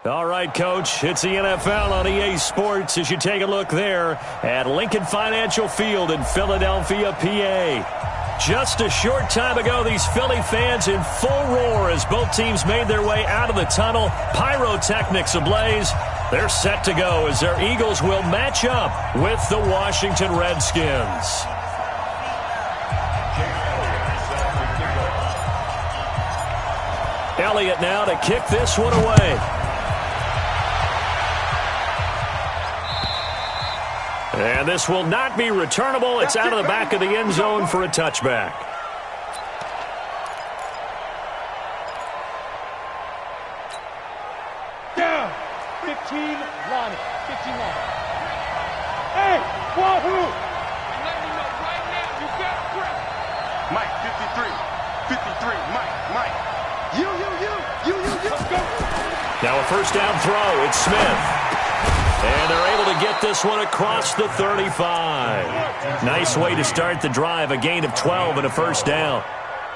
All right, Coach, it's the NFL on EA Sports as you take a look there at Lincoln Financial Field in Philadelphia, PA. Just a short time ago, these Philly fans in full roar as both teams made their way out of the tunnel. Pyrotechnics ablaze. They're set to go as their Eagles will match up with the Washington Redskins. Elliott now to kick this one away. And this will not be returnable. It's out of the back of the end zone for a touchback. Down. 15 line. 15 line. Hey, wahoo! I'm letting you know right now, you got grip. Mike, 53. 53. Mike. You. Let's go. Now a first down throw. It's Smith. And they're able to get this one across the 35. Nice way to start the drive. A gain of 12 and a first down.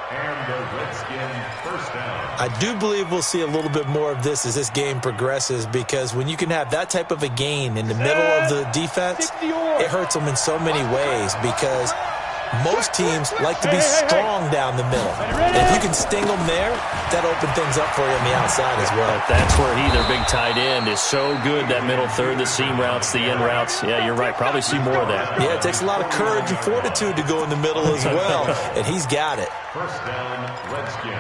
And the Redskin first down. I do believe we'll see a little bit more of this as this game progresses, because when you can have that type of a gain in the middle of the defense, it hurts them in so many ways, because most teams like to be strong down the middle. If you can sting them there, that'll open things up for you on the outside as well. That's where their big tight end, is so good, that middle third, the seam routes, the in routes. Yeah, you're right. Probably see more of that. Yeah, it takes a lot of courage and fortitude to go in the middle as well, and he's got it. First down, Redskins.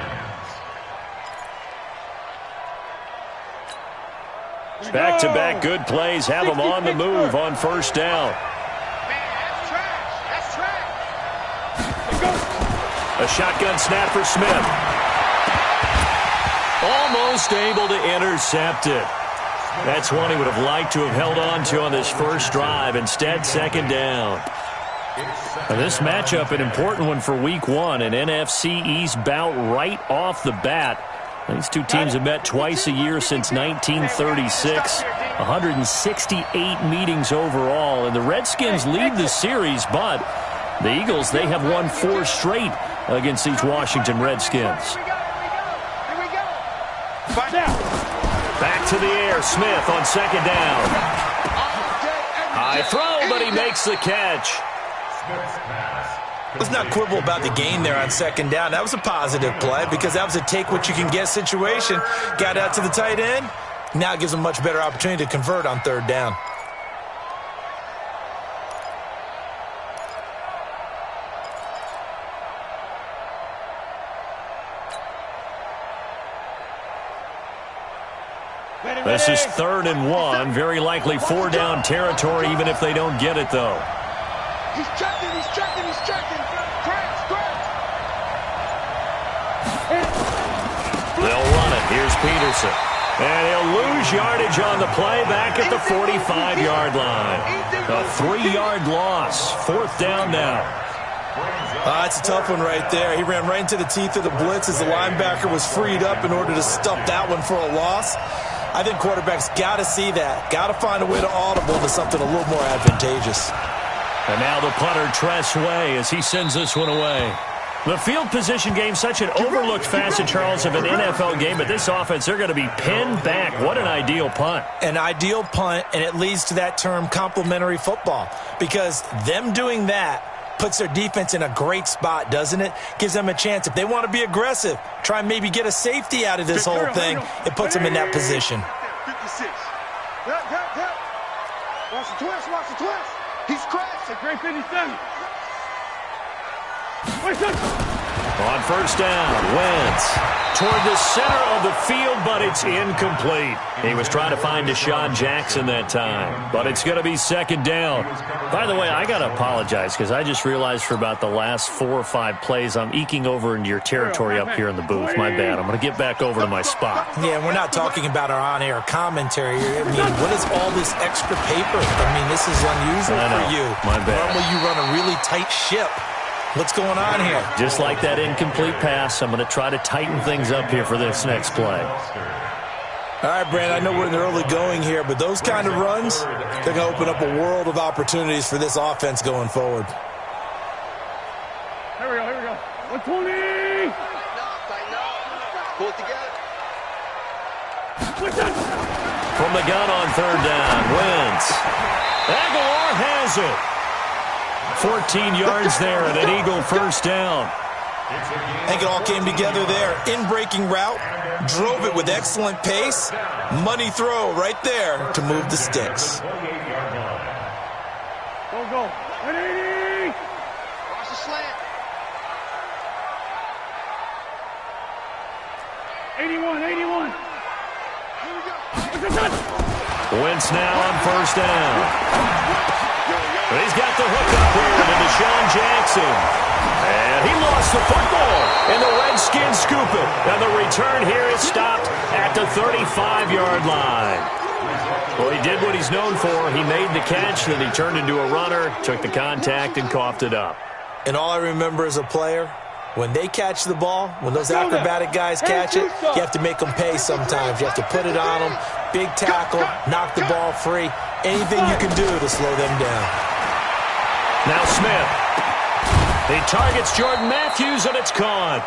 Back-to-back good plays have them on the move on first down. A shotgun snap for Smith. Almost able to intercept it. That's one he would have liked to have held on to on this first drive. Instead, second down. Now, this matchup, an important one for Week 1, an NFC East bout right off the bat. These two teams have met twice a year since 1936. 168 meetings overall. And the Redskins lead the series, but the Eagles, they have won 4 straight against these Washington Redskins. Back to the air. Smith on second down. High throw, but he makes the catch. Let's not quibble about the gain there on second down. That was a positive play, because that was a take-what-you-can-get situation. Got out to the tight end. Now it gives them a much better opportunity to convert on third down. This is 3rd and 1. Very likely 4-down territory, even if they don't get it, though. He's checking. They'll run it. Here's Peterson. And he'll lose yardage on the play back at the 45-yard line. A 3-yard loss. 4th down now. It's a tough one right there. He ran right into the teeth of the blitz as the linebacker was freed up in order to stuff that one for a loss. I think quarterbacks got to see that. Got to find a way to audible to something a little more advantageous. And now the punter, Tress Way, as he sends this one away. The field position game, such an overlooked facet, Charles, of an NFL game, but this offense, they're going to be pinned back. What an ideal punt. An ideal punt, and it leads to that term complementary football, because them doing that puts their defense in a great spot, doesn't it? Gives them a chance. If they want to be aggressive, try and maybe get a safety out of this whole thing, it puts them in that position. 56. Watch the twist. He's crashed. A great 57. On first down, Wentz toward the center of the field, but it's incomplete. He was trying to find Deshaun Jackson that time, but it's going to be second down. By the way, I got to apologize, because I just realized for about the last 4 or 5 plays, I'm eking over into your territory up here in the booth. My bad. I'm going to get back over to my spot. Yeah, we're not talking about our on-air commentary. I mean, what is all this extra paper? I mean, this is unusual for you. My bad. Normally you run a really tight ship. What's going on here? Just like that incomplete pass, I'm going to try to tighten things up here for this next play. All right, Brand, I know we're in the early going here, but those kind of runs, they're going to open up a world of opportunities for this offense going forward. Here we go. 120! Pull it together. Push it! from the gun on third down. Wentz. Aguilar has it. 14 yards there and an Eagle first down. I think it all came together there. In-breaking route, drove it with excellent pace. Money throw right there to move the sticks. Go. 180. Watch the slant. 81. Here we go. Wentz now on first down. He's got the hook up here to Deshaun Jackson. And he lost the football. And the Redskins scoop it. And the return here is stopped at the 35-yard line. Well, he did what he's known for. He made the catch, then he turned into a runner, took the contact, and coughed it up. And all I remember as a player, when they catch the ball, when those acrobatic guys catch it, you have to make them pay sometimes. You have to put it on them, big tackle, knock the ball free, anything you can do to slow them down. Now Smith. He targets Jordan Matthews, and it's caught.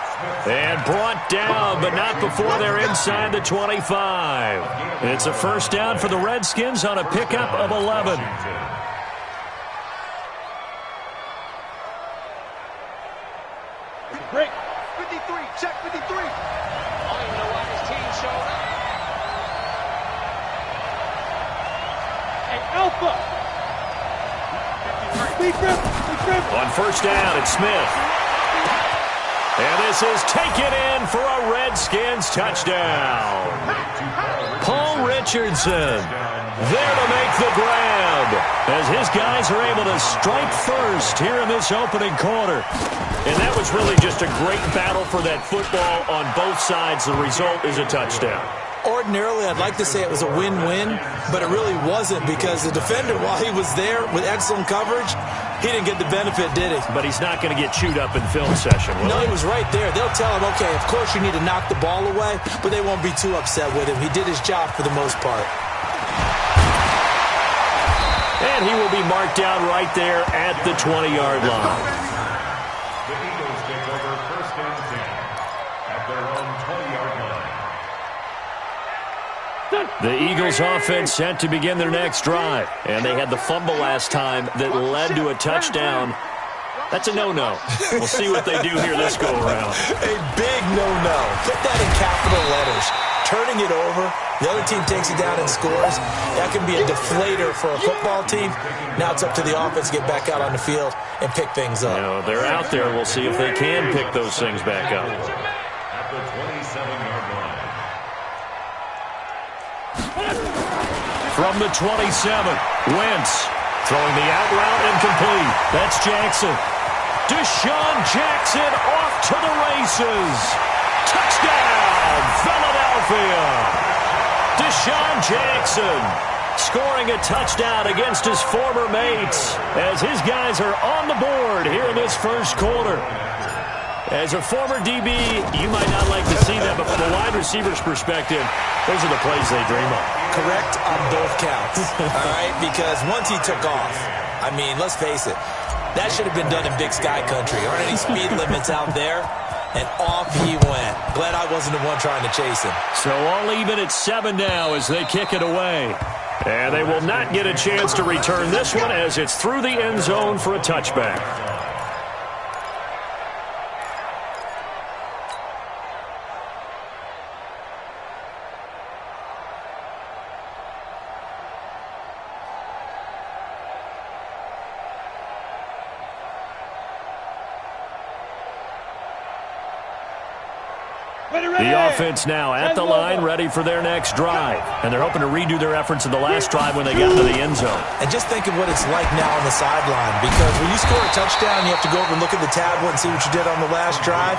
And brought down, but not before they're inside the 25. It's a first down for the Redskins on a pickup of 11. Break. 53, check 53. I don't even know why this team showed up. Hey, Alpha. On first down, it's Smith. And this is taken in for a Redskins touchdown. Paul Richardson there to make the grab as his guys are able to strike first here in this opening quarter. And that was really just a great battle for that football on both sides. The result is a touchdown. Ordinarily, I'd like to say it was a win-win, but it really wasn't because the defender, while he was there with excellent coverage, he didn't get the benefit, did he? But he's not going to get chewed up in film session, will No, he? he was right there. They'll tell him, okay, of course you need to knock the ball away, but they won't be too upset with him. He did his job for the most part. And he will be marked down right there at the 20-yard line. The Eagles take over first and 10 at their own 20-yard line. The Eagles offense set to begin their next drive. And they had the fumble last time that led to a touchdown. That's a no-no. We'll see what they do here this go-around. A big no-no. Put that in capital letters. Turning it over, the other team takes it down and scores. That can be a deflator for a football team. Now it's up to the offense to get back out on the field and pick things up. You know, they're out there. We'll see if they can pick those things back up. At the 27-yard line. From the 27, Wentz throwing the out route incomplete. That's Jackson. Deshaun Jackson off to the races. Touchdown, Philadelphia. Deshaun Jackson scoring a touchdown against his former mates as his guys are on the board here in this first quarter. As a former DB, you might not like to see that, but from a wide receiver's perspective, those are the plays they dream of. Correct on both counts, all right? Because once he took off, I mean, let's face it, that should have been done in Big Sky Country. Aren't any speed limits out there? And off he went. Glad I wasn't the one trying to chase him. So all even at 7 now as they kick it away. And they will not get a chance to return this one as it's through the end zone for a touchback. The offense now at the line, ready for their next drive. And they're hoping to redo their efforts in the last drive when they got to the end zone. And just think of what it's like now on the sideline, because when you score a touchdown, you have to go over and look at the tablet and see what you did on the last drive.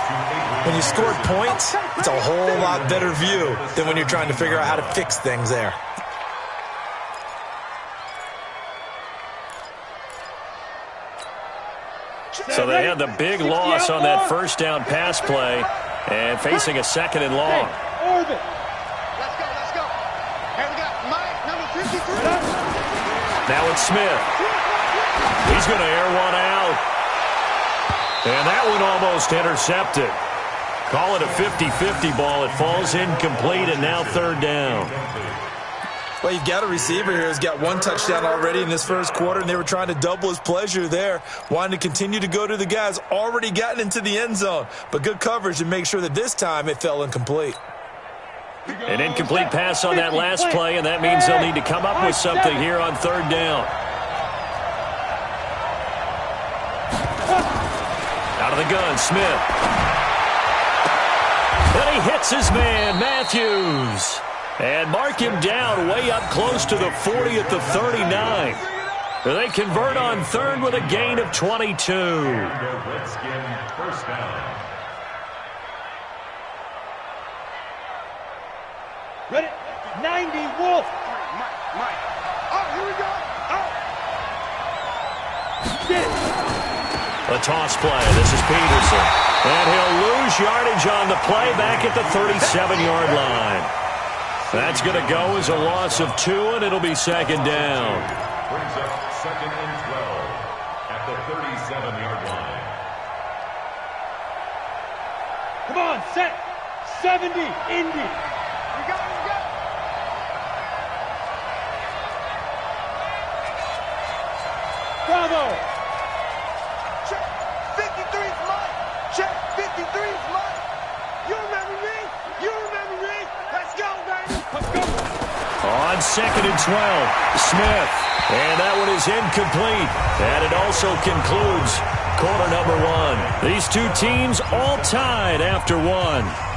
When you scored points, it's a whole lot better view than when you're trying to figure out how to fix things there. So they had the big loss on that first down pass play. And facing a second and long. Orbit. Let's go. Here we got Mike, number 53. Now it's Smith. He's going to air one out. And that one almost intercepted. Call it a 50-50 ball. It falls incomplete, and now third down. Well, you've got a receiver here who's got one touchdown already in this first quarter, and they were trying to double his pleasure there, wanting to continue to go to the guys already gotten into the end zone. But good coverage to make sure that this time it fell incomplete. An incomplete pass on that last play, and that means they'll need to come up with something here on third down. Out of the gun, Smith. Then he hits his man, Matthews. And mark him down way up close to the 40 at the 39. They convert on third with a gain of 22. Redskin first down. Ready? 90, Wolf. Mike. Oh, here we go. A toss play. This is Peterson. And he'll lose yardage on the play back at the 37-yard line. That's going to go as a loss of 2, and it'll be second down. Brings up second and 12 at the 37-yard line. Come on, set. 70, Indy. You got it. Bravo. Check. 53's mine. Check. 53's mine. You remember me? You remember me? Let's go, baby. Let's go. On second and 12, Smith. And that one is incomplete. And it also concludes quarter number 1. These two teams all tied after 1.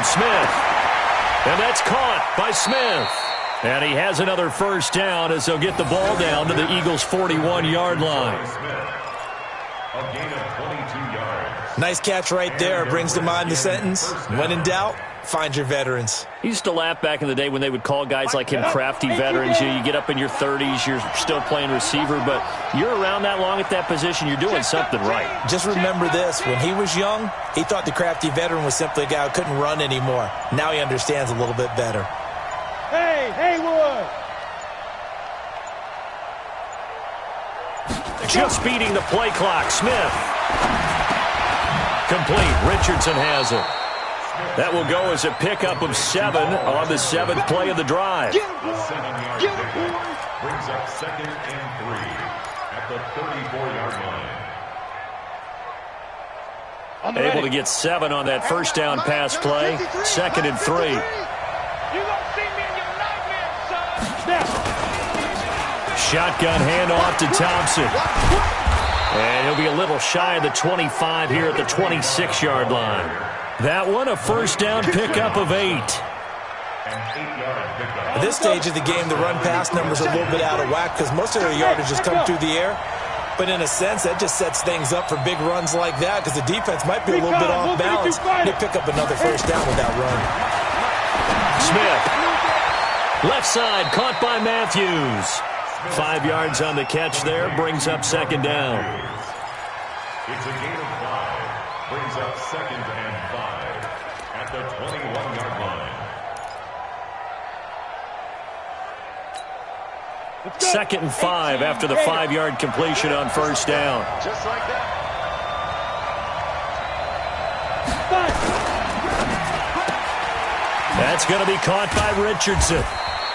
Smith. And that's caught by Smith. And he has another first down as they'll get the ball down to the Eagles' 41-yard line. A gain of 22 yards. Nice catch right there. Brings to mind the sentence, when in doubt, find your veterans. He used to laugh back in the day when they would call guys like him crafty veterans. You get up in your 30s, you're still playing receiver, but you're around that long at that position, you're doing something right. Just remember this, when he was young, he thought the crafty veteran was simply a guy who couldn't run anymore. Now he understands a little bit better. Hey, Haywood! Just beating the play clock, Smith. Complete, Richardson has it. That will go as a pickup of 7 on the 7th play of the drive. A 7-yard pickup brings up second and 3 at the 34-yard line. Able to get 7 on that first down pass play. Second and 3. You gonna see me in your nightmares, son. Shotgun handoff to Thompson. And he'll be a little shy of the 25 here at the 26-yard line. That one, a first down pickup of 8. At this stage of the game, the run-pass numbers are a little bit out of whack because most of their yardage has come through the air. But in a sense, that just sets things up for big runs like that because the defense might be a little bit off balance. They pick up another first down with that run. Smith. Left side, caught by Matthews. 5 yards on the catch there, brings up second down. It's a gain of 5. Brings up second and 5 at the 21-yard line. Second and 5 after the 5-yard completion on first down. Just like that. That's going to be caught by Richardson.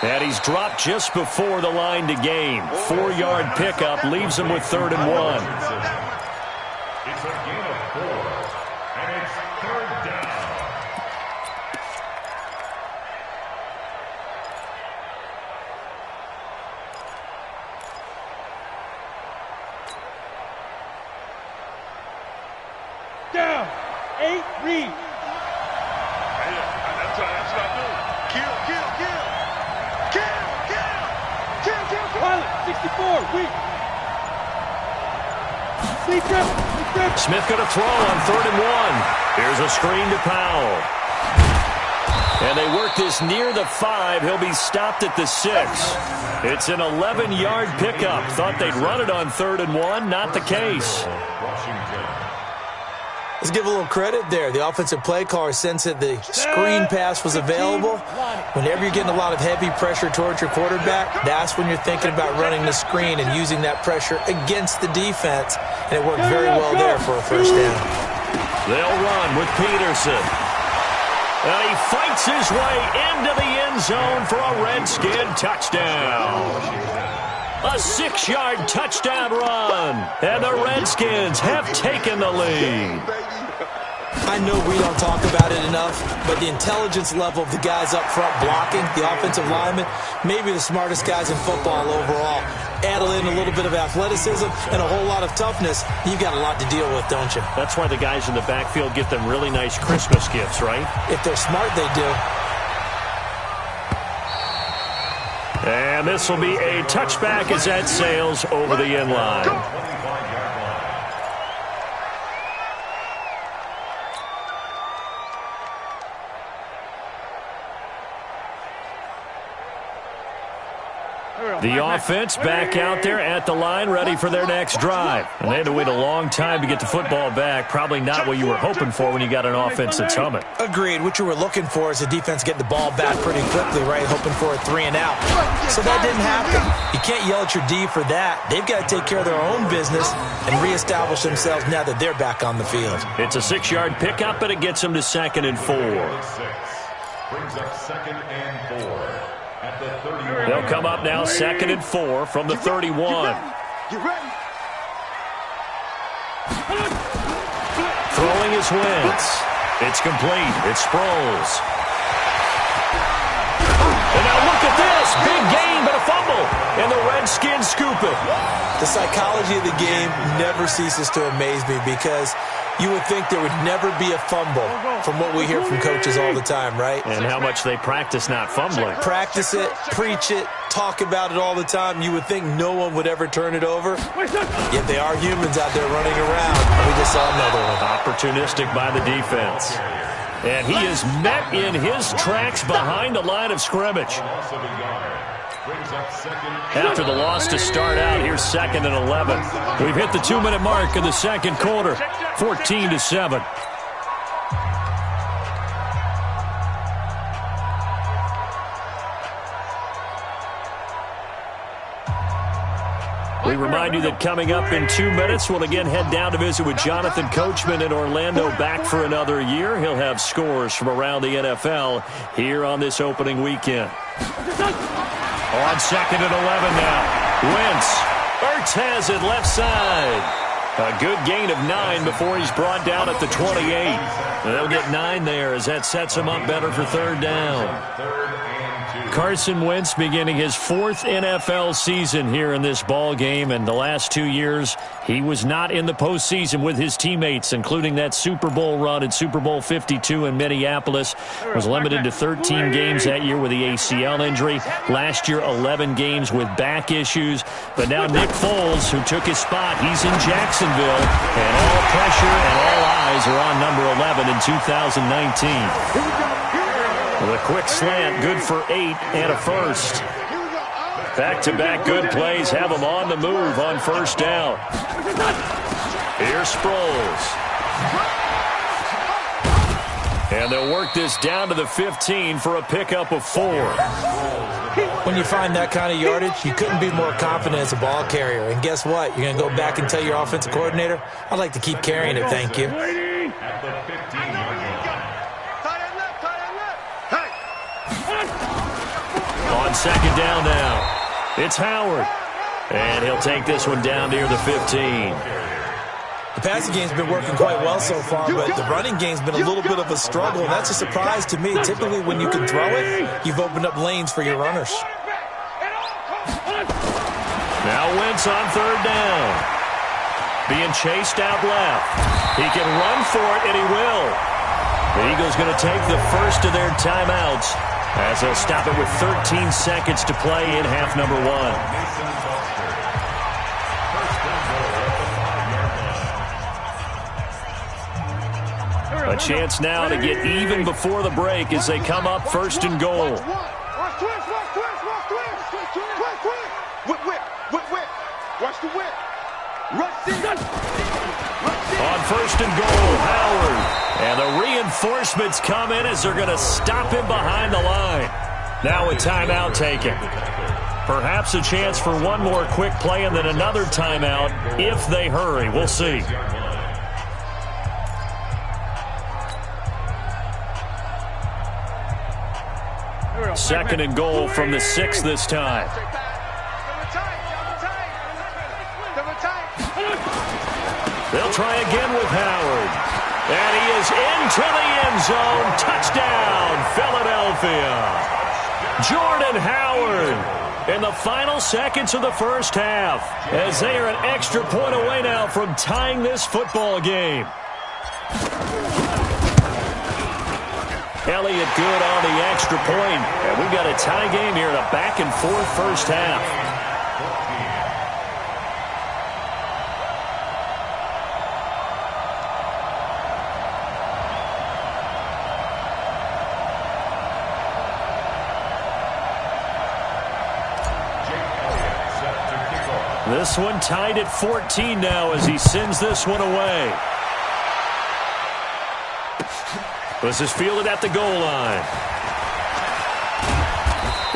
And he's dropped just before the line to gain. 4-yard pickup leaves him with 3rd and 1. It's a gain of 4, and it's 3rd down. Down. 8, Reed. That's what I do. Kill. Pilot, 64, weak. Sleep trip. Smith going to throw on 3rd and 1. Here's a screen to Powell. And they work this near the 5. He'll be stopped at the 6. It's an 11-yard pickup. Thought they'd run it on 3rd and 1. Not the case. Let's give a little credit there. The offensive play caller sensed that the screen pass was available. Whenever you're getting a lot of heavy pressure towards your quarterback, that's when you're thinking about running the screen and using that pressure against the defense. And it worked very well there for a first down. They'll run with Peterson. And he fights his way into the end zone for a Redskin touchdown. A 6-yard touchdown run. And the Redskins have taken the lead. I know we don't talk about it enough, but the intelligence level of the guys up front blocking, the offensive linemen, maybe the smartest guys in football overall. Add in a little bit of athleticism and a whole lot of toughness, you've got a lot to deal with, don't you? That's why the guys in the backfield get them really nice Christmas gifts, right? If they're smart, they do. And this will be a touchback as that sails over the end line. The offense back out there at the line, ready for their next drive. And they had to wait a long time to get the football back. Probably not what you were hoping for when you got an offense that's humming. Agreed. What you were looking for is the defense getting the ball back pretty quickly, right? Hoping for a 3 and out. So that didn't happen. You can't yell at your D for that. They've got to take care of their own business and reestablish themselves now that they're back on the field. It's a 6-yard pickup, but it gets them to 2nd and 4. Brings up 2nd and 4. They'll come up now 2nd and 4 from the 31. Throwing is Wentz. It's complete. It's Sproles. And now look at this. Big gain, but a fumble. And the Redskins scoop it. The psychology of the game never ceases to amaze me because you would think there would never be a fumble from what we hear from coaches all the time, right? And how much they practice not fumbling. Practice it, preach it, talk about it all the time. You would think no one would ever turn it over. Yet they are humans out there running around. We just saw another one. Opportunistic by the defense. And he is met in his tracks behind the line of scrimmage. After the loss to start out, here's 2nd and 11. We've hit the 2-minute mark of the second quarter, 14-7. We remind you that coming up in 2 minutes, we'll again head down to visit with Jonathan Coachman in Orlando, back for another year. He'll have scores from around the NFL here on this opening weekend. On 2nd and 11 now. Wentz. Ertz has it left side. A good gain of 9 before he's brought down at the 28. They'll get 9 there as that sets him up better for 3rd down. Carson Wentz beginning his 4th NFL season here in this ball game, and the last 2 years he was not in the postseason with his teammates, including that Super Bowl run in Super Bowl 52 in Minneapolis. Was limited to 13 games that year with the ACL injury. Last year, 11 games with back issues. But now Nick Foles, who took his spot, he's in Jacksonville, and all pressure and all eyes are on number 11 in 2019. With a quick slant, good for 8 and a first. Back-to-back good plays have them on the move on 1st down. Here's Sproles. And they'll work this down to the 15 for a pickup of 4. When you find that kind of yardage, you couldn't be more confident as a ball carrier. And guess what? You're going to go back and tell your offensive coordinator, I'd like to keep carrying it, thank you. At the 15-yard line. On 2nd down now, it's Howard. And he'll take this one down near the 15. The passing game's been working quite well so far, but the running game's been a little bit of a struggle, and that's a surprise to me. Typically, when you can throw it, you've opened up lanes for your runners. Now Wentz on 3rd down. Being chased out left. He can run for it, and he will. The Eagles going to take the first of their timeouts as they'll stop it with 13 seconds to play in half number 1. A chance now to get even before the break as they come up first and goal. Watch the whip. On first and goal, Howard. And the reinforcements come in as they're going to stop him behind the line. Now a timeout taken. Perhaps a chance for one more quick play and then another timeout if they hurry. We'll see. Second and goal from the 6 this time. They'll try again with Howard. And he is into the end zone. Touchdown, Philadelphia. Jordan Howard in the final seconds of the first half as they are an extra point away now from tying this football game. Elliott good on the extra point. And we've got a tie game here in a back-and-forth first half. This one tied at 14 now as he sends this one away. This is fielded at the goal line.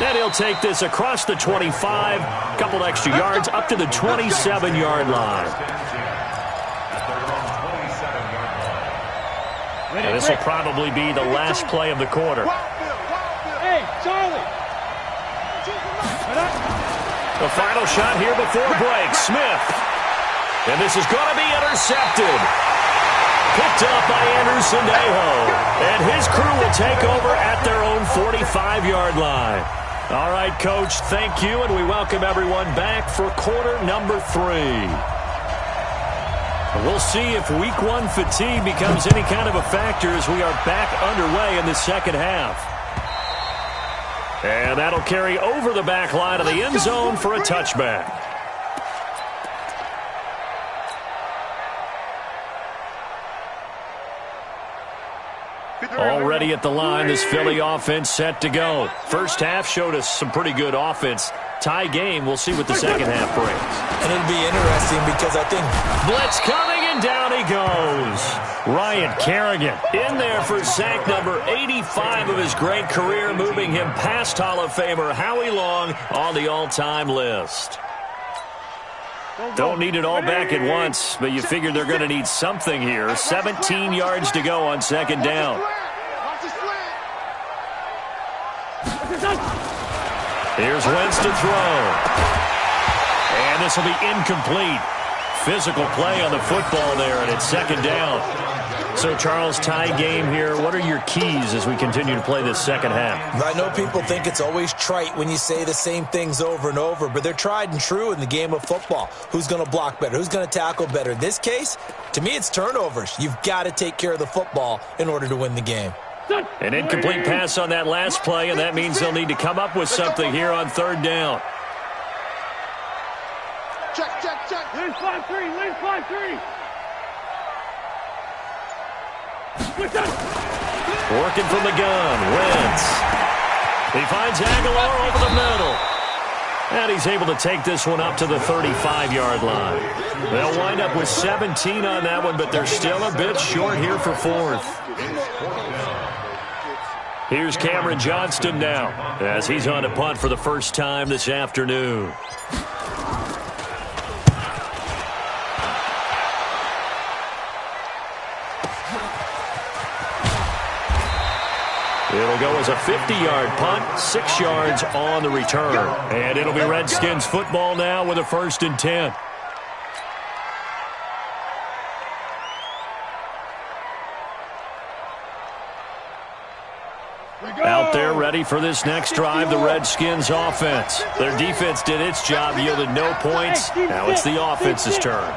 And he'll take this across the 25, a couple extra yards up to the 27-yard line. And this will probably be the last play of the quarter. Hey, Charlie! The final shot here before break. Smith. And this is going to be intercepted. Picked up by Anderson Aho. And his crew will take over at their own 45-yard line. All right, Coach, thank you, and we welcome everyone back for quarter number 3. We'll see if week 1 fatigue becomes any kind of a factor as we are back underway in the second half. And that'll carry over the back line of the end zone for a touchback. Already at the line, this Philly offense set to go. First half showed us some pretty good offense. Tie game, we'll see what the second half brings. And it'll be interesting because I think blitz coming, and down he goes. Ryan Kerrigan in there for sack number 85 of his great career, moving him past Hall of Famer Howie Long on the all-time list. Don't need it all back at once, but you figure they're going to need something here. 17 yards to go on second down. Here's Wentz to throw. And this will be incomplete. Physical play on the football there, and it's second down. So, Charles, tie game here. What are your keys as we continue to play this second half? I know people think it's always trite when you say the same things over and over, but they're tried and true in the game of football. Who's going to block better? Who's going to tackle better? In this case, to me, it's turnovers. You've got to take care of the football in order to win the game. An incomplete pass on that last play, and that means they'll need to come up with something here on third down. Check. Lane 5-3, lane 5-3. Working from the gun, Wentz. He finds Aguilar over the middle. And he's able to take this one up to the 35-yard line. They'll wind up with 17 on that one, but they're still a bit short here for fourth. Here's Cameron Johnston now as he's on to punt for the first time this afternoon. It'll go as a 50-yard punt, 6 yards on the return. And it'll be Redskins football now with a 1st and 10. Out there ready for this next drive, the Redskins offense. Their defense did its job, yielded no points. Now it's the offense's turn.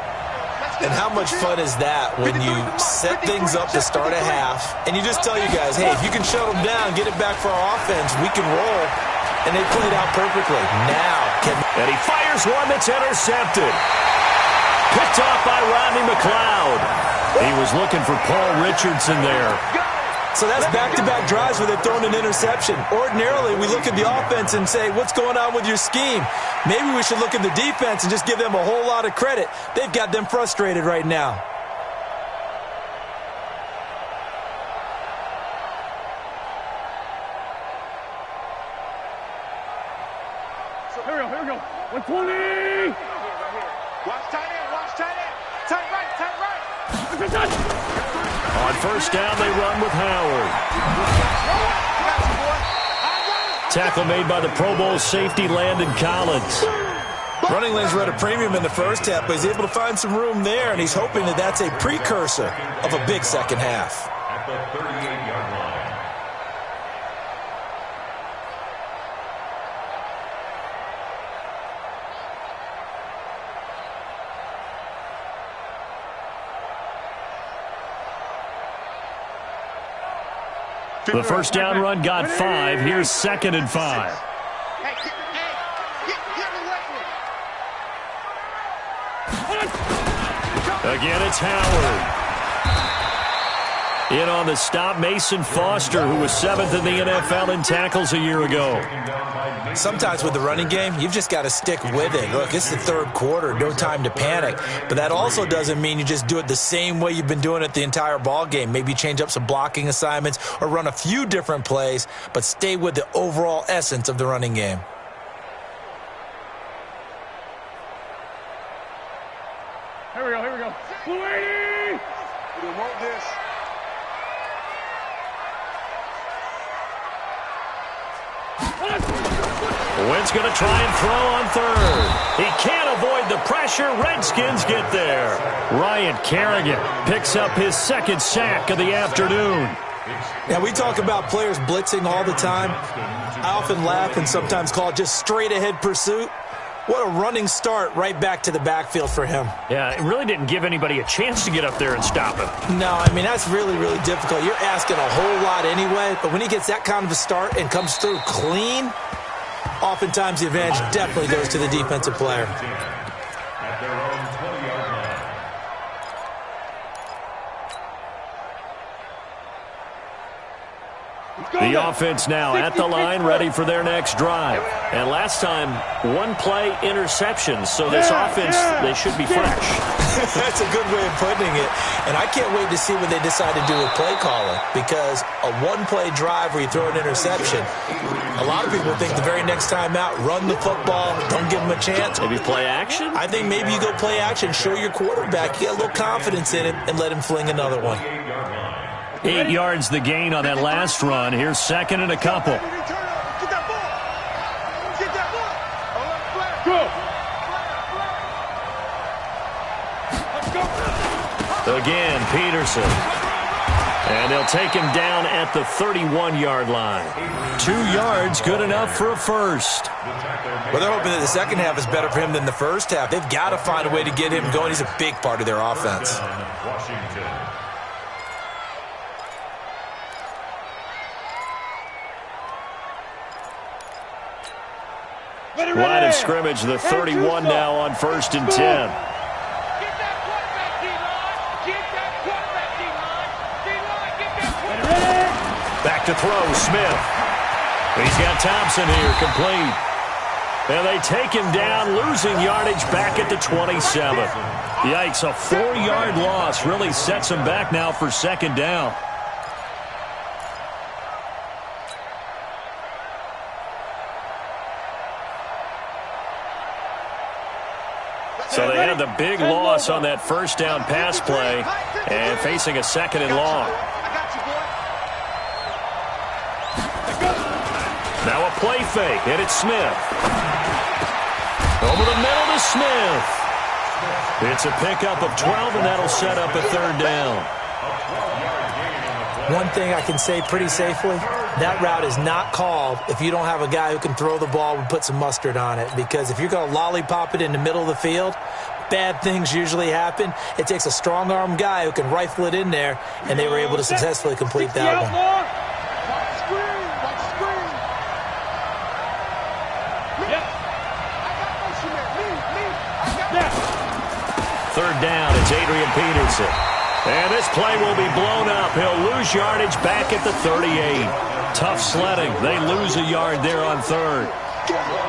And how much fun is that when you set things up to start a half and you just tell you guys, hey, if you can shut them down, get it back for our offense, we can roll. And they played out perfectly. And he fires one that's intercepted. Picked off by Rodney McLeod. He was looking for Paul Richardson there. So that's back-to-back drives where they've thrown an interception. Ordinarily, we look at the offense and say, what's going on with your scheme? Maybe we should look at the defense and just give them a whole lot of credit. They've got them frustrated right now. Here we go. 120. Watch tight end, watch tight end. Tight right, tight right. On first down, they run with Howard. Tackle made by the Pro Bowl safety Landon Collins. Running lanes were at a premium in the first half, but he's able to find some room there, and he's hoping that that's a precursor of a big second half. At the 38-yard line. The first down run got 5. Here's 2nd and 5. Again, it's Howard. In on the stop, Mason Foster, who was 7th in the NFL in tackles a year ago. Sometimes with the running game, you've just got to stick with it. Look, it's the third quarter, no time to panic. But that also doesn't mean you just do it the same way you've been doing it the entire ball game. Maybe change up some blocking assignments or run a few different plays, but stay with the overall essence of the running game. Here we go. Blue 80. We don't want this. Wentz going to try and throw on third. He can't avoid the pressure. Redskins get there. Ryan Kerrigan picks up his 2nd sack of the afternoon. Now, we talk about players blitzing all the time. I often laugh and sometimes call it just straight-ahead pursuit. What a running start right back to the backfield for him. Yeah, it really didn't give anybody a chance to get up there and stop him. No, I mean, that's really, really difficult. You're asking a whole lot anyway, but when he gets that kind of a start and comes through clean, oftentimes the advantage definitely goes to the defensive player. At their own 20-yard line. The offense now at the line, ready for their next drive. And last time, 1-play interception, so this offense, they should be fresh. That's a good way of putting it. And I can't wait to see what they decide to do with play calling, because a 1-play drive where you throw an interception, a lot of people think the very next time out, run the football, don't give them a chance. Maybe play action? I think maybe you go play action, show your quarterback, you get a little confidence in it, and let him fling another one. 8 yards the gain on that last run. Here's 2nd and a couple. Get that ball. Get that ball. Go. Again, Peterson. And they'll take him down at the 31-yard line. 2 yards, good enough for a first. Well, they're hoping that the second half is better for him than the first half. They've got to find a way to get him going. He's a big part of their offense. Washington. Line of scrimmage, the 31 now on 1st and 10. Get that quarterback, D-line. Get that quarterback, D-line. D-line, get that quarterback. Back to throw, Smith. He's got Thompson here, complete. And they take him down, losing yardage back at the 27. Yikes, a 4-yard loss really sets him back now for 2nd down. So they had the big loss on that first down pass play and facing a 2nd and long. Now a play fake, and it's Smith. Over the middle to Smith. It's a pickup of 12, and that'll set up a 3rd down. One thing I can say pretty safely, that route is not called if you don't have a guy who can throw the ball and put some mustard on it. Because if you're going to lollipop it in the middle of the field, bad things usually happen. It takes a strong-arm guy who can rifle it in there, and they were able to successfully complete that one. third down. It's Adrian Peterson. And this play will be blown up. He'll lose yardage back at the 38. Tough sledding. They lose a yard there on third.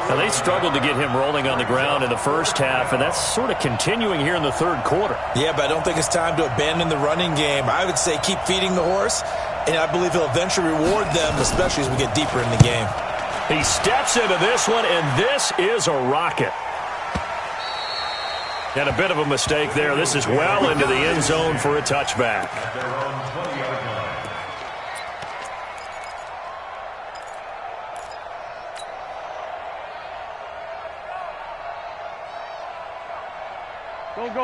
Now, they struggled to get him rolling on the ground in the first half, and that's sort of continuing here in the third quarter. Yeah, but I don't think it's time to abandon the running game. I would say keep feeding the horse, and I believe he'll eventually reward them, especially as we get deeper in the game. He steps into this one, and this is a rocket. And a bit of a mistake there. This is well into the end zone for a touchback.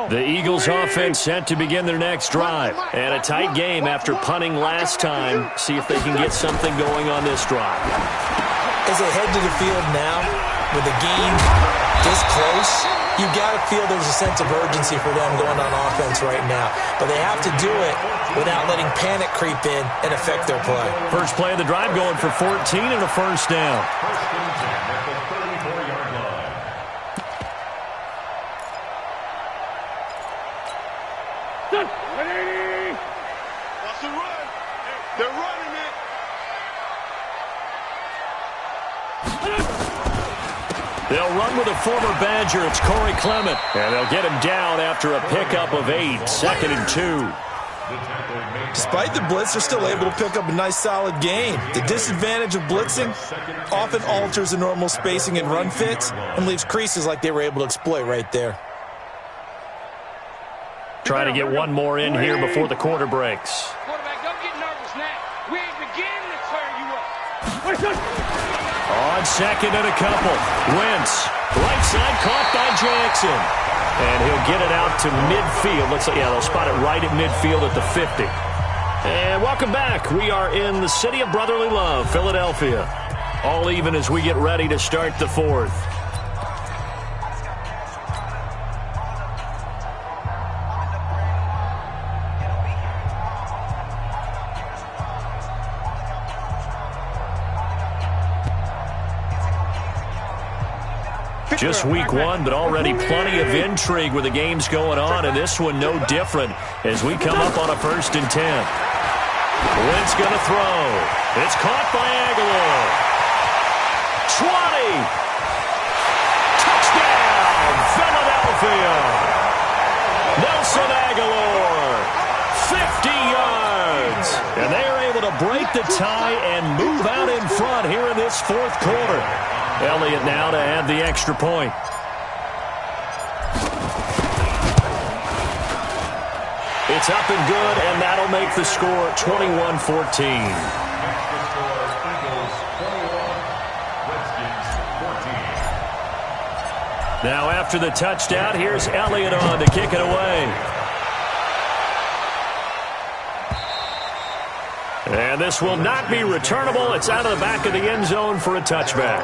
The Eagles offense set to begin their next drive. And a tight game after punting last time. See if they can get something going on this drive. As they head to the field now, with the game this close, you got to feel there's a sense of urgency for them going on offense right now. But they have to do it without letting panic creep in and affect their play. First play of the drive going for 14 and a first down. Watch the run. They're running it. They'll run with a former Badger. It's Corey Clement. And they'll get him down after a pickup of 8. 2nd and 2. Despite the blitz, they're still able to pick up a nice, solid gain. The disadvantage of blitzing often alters the normal spacing and run fits and leaves creases like they were able to exploit right there. Trying to get one more in here before the quarter breaks. Quarterback, don't get nervous now. We ain't beginning to turn you up. On second and a couple. Wentz, right side caught by Jackson. And he'll get it out to midfield. They'll spot it right at midfield at the 50. And welcome back. We are in the city of brotherly love, Philadelphia. All even as we get ready to start the fourth. Just week one, but already plenty of intrigue with the games going on, and this one no different as we come up on a 1st and 10. Wentz going to throw. It's caught by Aguilar. 20. Touchdown, Philadelphia. Nelson Aguilar, 50 yards. And they are able to break the tie and move out in front here in this fourth quarter. Elliott now to add the extra point. It's up and good, and that'll make the score 21-14. Now after the touchdown, here's Elliott on to kick it away. And this will not be returnable. It's out of the back of the end zone for a touchback.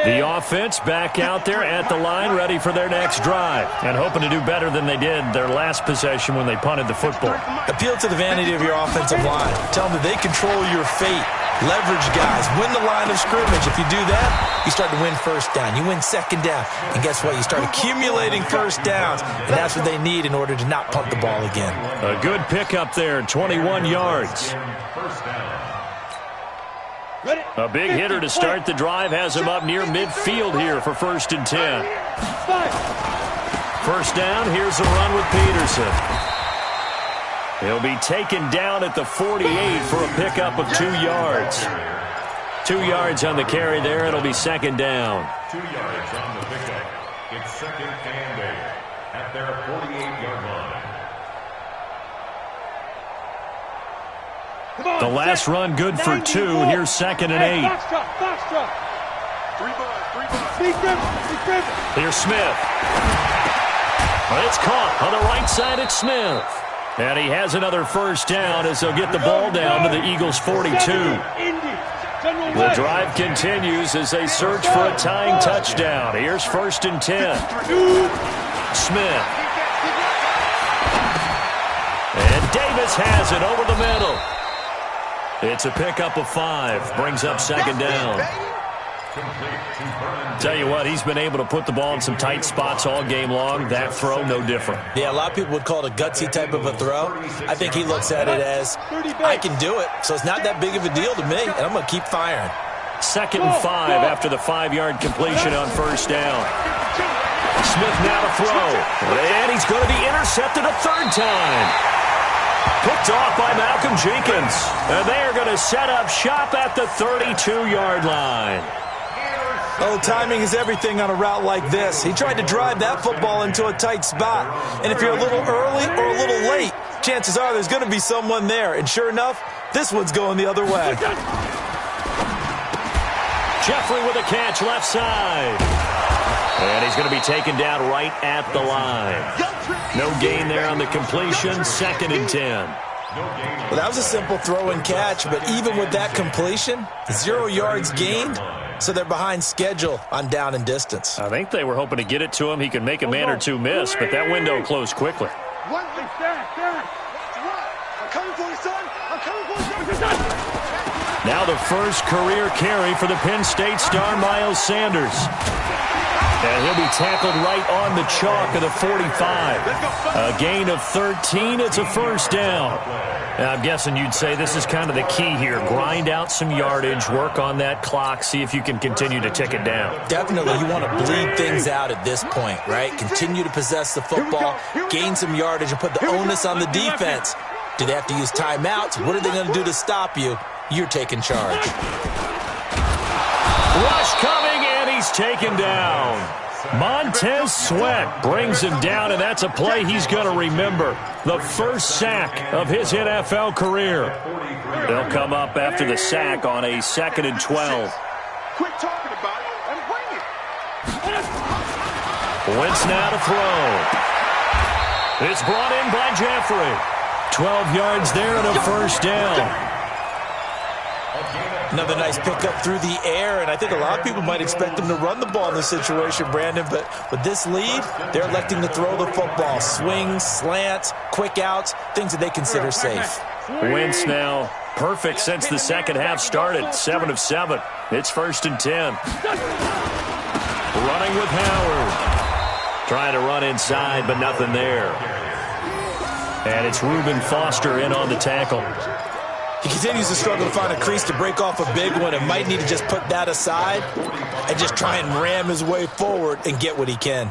The offense back out there at the line, ready for their next drive, and hoping to do better than they did their last possession when they punted the football. Appeal to the vanity of your offensive line. Tell them that they control your fate. Leverage guys. Win the line of scrimmage. If you do that, you start to win first down. You win second down. And guess what? You start accumulating first downs, and that's what they need in order to not punt the ball again. A good pickup there, 21 yards. A big hitter to start the drive has him up near midfield here for 1st and 10. First down, here's a run with Peterson. He'll be taken down at the 48 for a pickup of 2 yards. 2 yards on the carry there. It'll be 2nd down. 2 yards on the pickup. It's 2nd and 8 at their 48-yard line. The last run good for 2. Here's 2nd and 8. Here's Smith. It's caught on the right side. It's Smith. And he has another first down as they'll get the ball down to the Eagles' 42. The drive continues as they search for a tying touchdown. Here's 1st and 10. Smith. And Davis has it over the middle. It's a pickup of 5. Brings up second down. Tell you what, he's been able to put the ball in some tight spots all game long. That throw, no different. Yeah, a lot of people would call it a gutsy type of a throw. I think he looks at it as, I can do it, so it's not that big of a deal to me, and I'm going to keep firing. 2nd and 5 after the 5-yard completion on first down. Smith now to throw, and he's going to be intercepted a 3rd time. Picked off by Malcolm Jenkins, and they are going to set up shop at the 32-yard line. Oh, timing is everything on a route like this. He tried to drive that football into a tight spot. And if you're a little early or a little late, chances are there's going to be someone there. And sure enough, this one's going the other way. Jeffrey with a catch left side. And he's going to be taken down right at the line. No gain there on the completion, 2nd and 10. Well, that was a simple throw and catch, but even with that completion, 0 yards gained. So they're behind schedule on down and distance. I think they were hoping to get it to him. He could make a man or two miss, but that window closed quickly. I'm coming for you, son. I'm coming for you, son. Now the first career carry for the Penn State star Miles Sanders. And he'll be tackled right on the chalk of the 45. A gain of 13. It's a 1st down. Now, I'm guessing you'd say this is kind of the key here. Grind out some yardage, work on that clock, see if you can continue to tick it down. Definitely. You want to bleed things out at this point, right? Continue to possess the football, gain some yardage, and put the onus on the defense. Do they have to use timeouts? What are they going to do to stop you? You're taking charge. Rush coming, and he's taken down. Montez Sweat brings him down, and that's a play he's going to remember. The first sack of his NFL career. They'll come up after the sack on a 2nd and 12. Quit talking about it and bring it. Wentz now to throw. It's brought in by Jeffrey. 12 yards there and a 1st down. Another nice pickup through the air, and I think a lot of people might expect them to run the ball in this situation, Brandon, but with this lead, they're electing to throw the football. Swings, slants, quick outs, things that they consider safe. Wentz now perfect since the second half started, 7 of 7. It's 1st and 10. Running with Howard. Trying to run inside, but nothing there. And it's Reuben Foster in on the tackle. He continues to struggle to find a crease to break off a big one and might need to just put that aside and just try and ram his way forward and get what he can.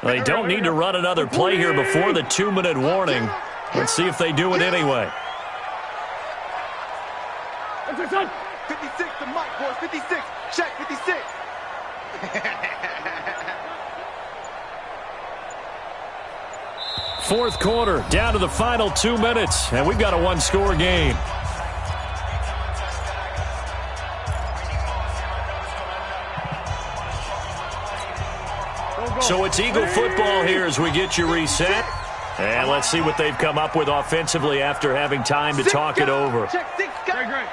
They don't need to run another play here before the 2-minute warning. Let's see if they do it anyway. 56 to Mike, boys. 56. Check, 56. Fourth quarter, down to the final 2 minutes, and we've got a 1-score game. So it's Eagle football here as we get you reset. And let's see what they've come up with offensively after having time to talk it over. Check, 6 guys. Great.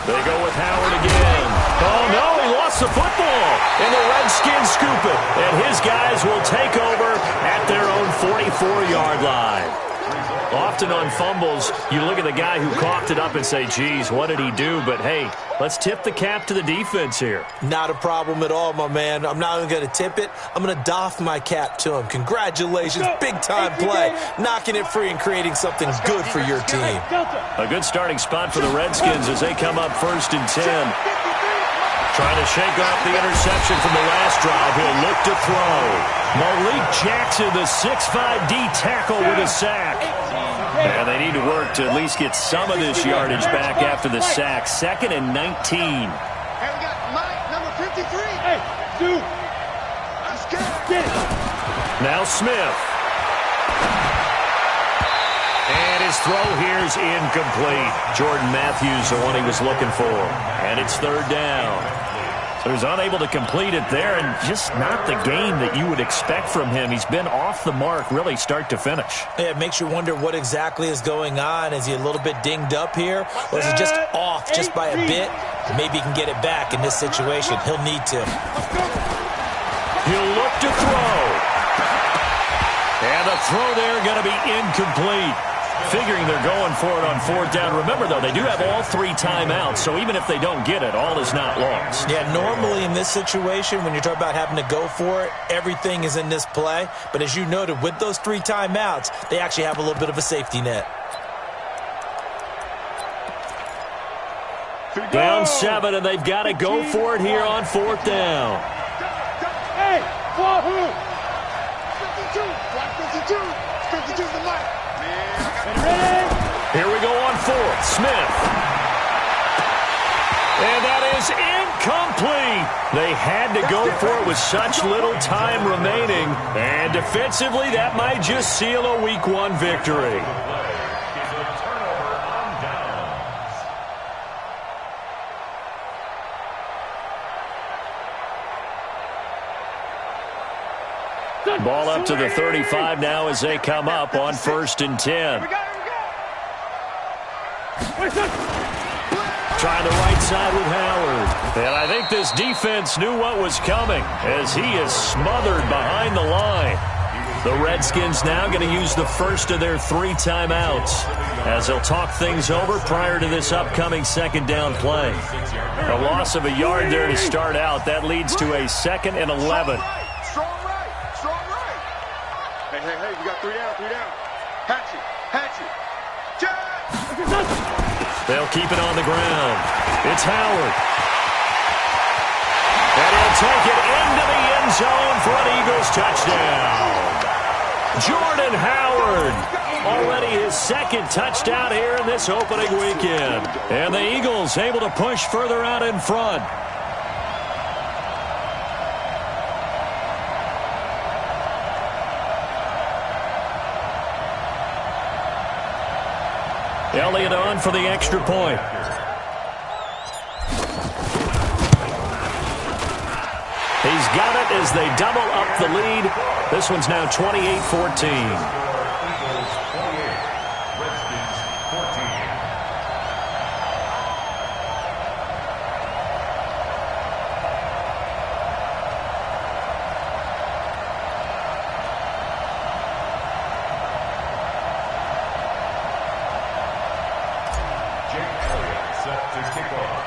They go with Howard again. Oh, no, he lost the football. And the Redskins scoop it. And his guys will take over at their own 44-yard line. Often on fumbles, you look at the guy who coughed it up and say, geez, what did he do? But, hey, let's tip the cap to the defense here. Not a problem at all, my man. I'm not even going to tip it. I'm going to doff my cap to him. Congratulations. Big-time play. Knocking it free and creating something good for your team. A good starting spot for the Redskins as they come up 1st and 10. Trying to shake off the interception from the last drive. He'll look to throw. Malik Jackson, the 6'5" D tackle with a sack. And they need to work to at least get some of this yardage back after the sack. 2nd and 19. Hey, we got Mike, number 53. Hey, dude. Let's get it. Now Smith. And his throw here is incomplete. Jordan Matthews, the one he was looking for. And it's 3rd down. So he's unable to complete it there, and just not the game that you would expect from him. He's been off the mark, really, start to finish. Yeah, it makes you wonder what exactly is going on. Is he a little bit dinged up here, or is he just off just by a bit? Maybe he can get it back in this situation. He'll need to. the throw there going to be incomplete. Figuring they're going for it on fourth down. Remember, though, they do have all 3 timeouts, so even if they don't get it, all is not lost. Yeah, normally in this situation, when you're talking about having to go for it, everything is in this play. But as you noted, with those 3 timeouts, they actually have a little bit of a safety net. Down 7, and they've got to go for it here on fourth down. Hey, Wahoo! 52, black 52, 52's the light. Here we go on fourth. Smith. And that is incomplete. They had to go for it with such little time remaining. And defensively, that might just seal a Week 1 victory. Ball up to the 35 now as they come up on 1st and 10. Trying the right side with Howard. And I think this defense knew what was coming as he is smothered behind the line. The Redskins now going to use the first of their 3 timeouts as they'll talk things over prior to this upcoming second down play. A loss of a yard there to start out. That leads to a 2nd and 11. Hey, you got 3 down. Hatchet. They'll keep it on the ground. It's Howard. And he'll take it into the end zone for an Eagles touchdown. Jordan Howard, already his 2nd touchdown here in this opening weekend. And the Eagles able to push further out in front. Elliott on for the extra point. He's got it as they double up the lead. This one's now 28-14.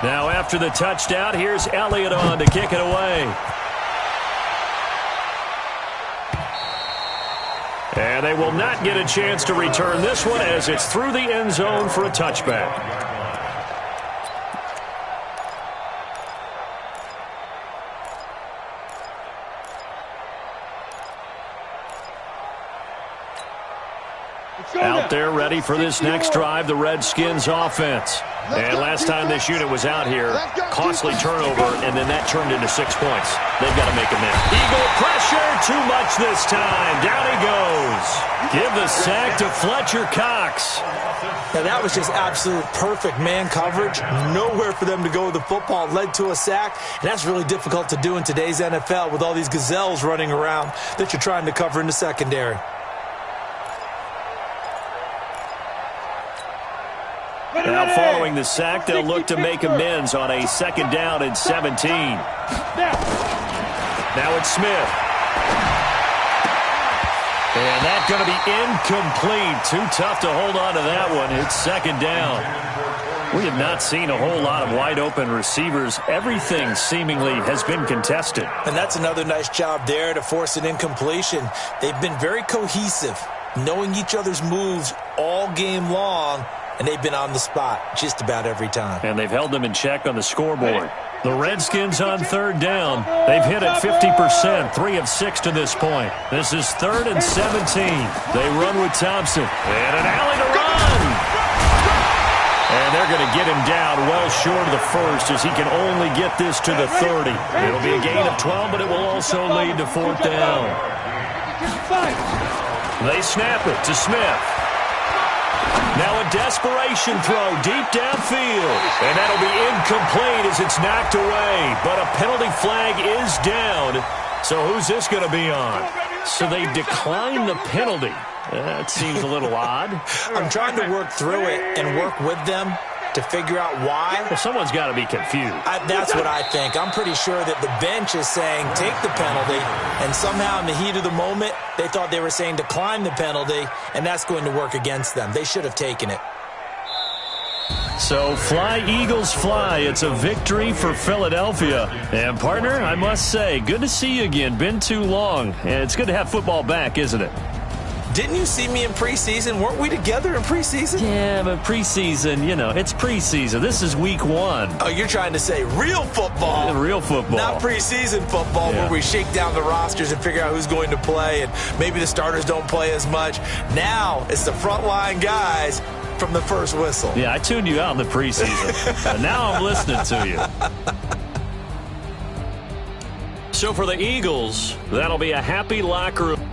Now after the touchdown, here's Elliott on to kick it away. And they will not get a chance to return this one as it's through the end zone for a touchback. Out there ready for this next drive, the Redskins offense. And last time this unit was out here, costly turnover, and then that turned into 6 points. They've got to make a minute. Eagle pressure, too much this time. Down he goes. Give the sack to Fletcher Cox. Now that was just absolute perfect man coverage. Nowhere for them to go with the football. Led to a sack, and that's really difficult to do in today's NFL with all these gazelles running around that you're trying to cover in the secondary. Now following the sack, they'll look to make amends on a 2nd down and 17. Now it's Smith. And that's going to be incomplete. Too tough to hold on to that one. It's 2nd down. We have not seen a whole lot of wide open receivers. Everything seemingly has been contested. And that's another nice job there to force an incompletion. They've been very cohesive, knowing each other's moves all game long. And they've been on the spot just about every time. And they've held them in check on the scoreboard. The Redskins on 3rd down. They've hit it 50%, 3 of 6 to this point. This is 3rd and 17. They run with Thompson. And an alley to run. And they're going to get him down well short of the first as he can only get this to the 30. It'll be a gain of 12, but it will also lead to 4th down. They snap it to Smith. Now a desperation throw deep downfield. And that'll be incomplete as it's knocked away. But a penalty flag is down. So who's this going to be on? So they decline the penalty. That seems a little odd. I'm trying to work through it and work with them to figure out why. Well, someone's got to be confused. That's what I think. I'm pretty sure that the bench is saying take the penalty, and somehow in the heat of the moment, they thought they were saying decline the penalty, and that's going to work against them. They should have taken it. So fly, Eagles, fly. It's a victory for Philadelphia. And, partner, I must say, good to see you again. Been too long. And it's good to have football back, isn't it? Didn't you see me in preseason? Weren't we together in preseason? Yeah, but preseason, you know, it's preseason. This is week 1. Oh, you're trying to say real football. Real football. Not preseason football where we shake down the rosters and figure out who's going to play, and maybe the starters don't play as much. Now it's the frontline guys from the first whistle. Yeah, I tuned you out in the preseason. But now I'm listening to you. So for the Eagles, that'll be a happy locker room.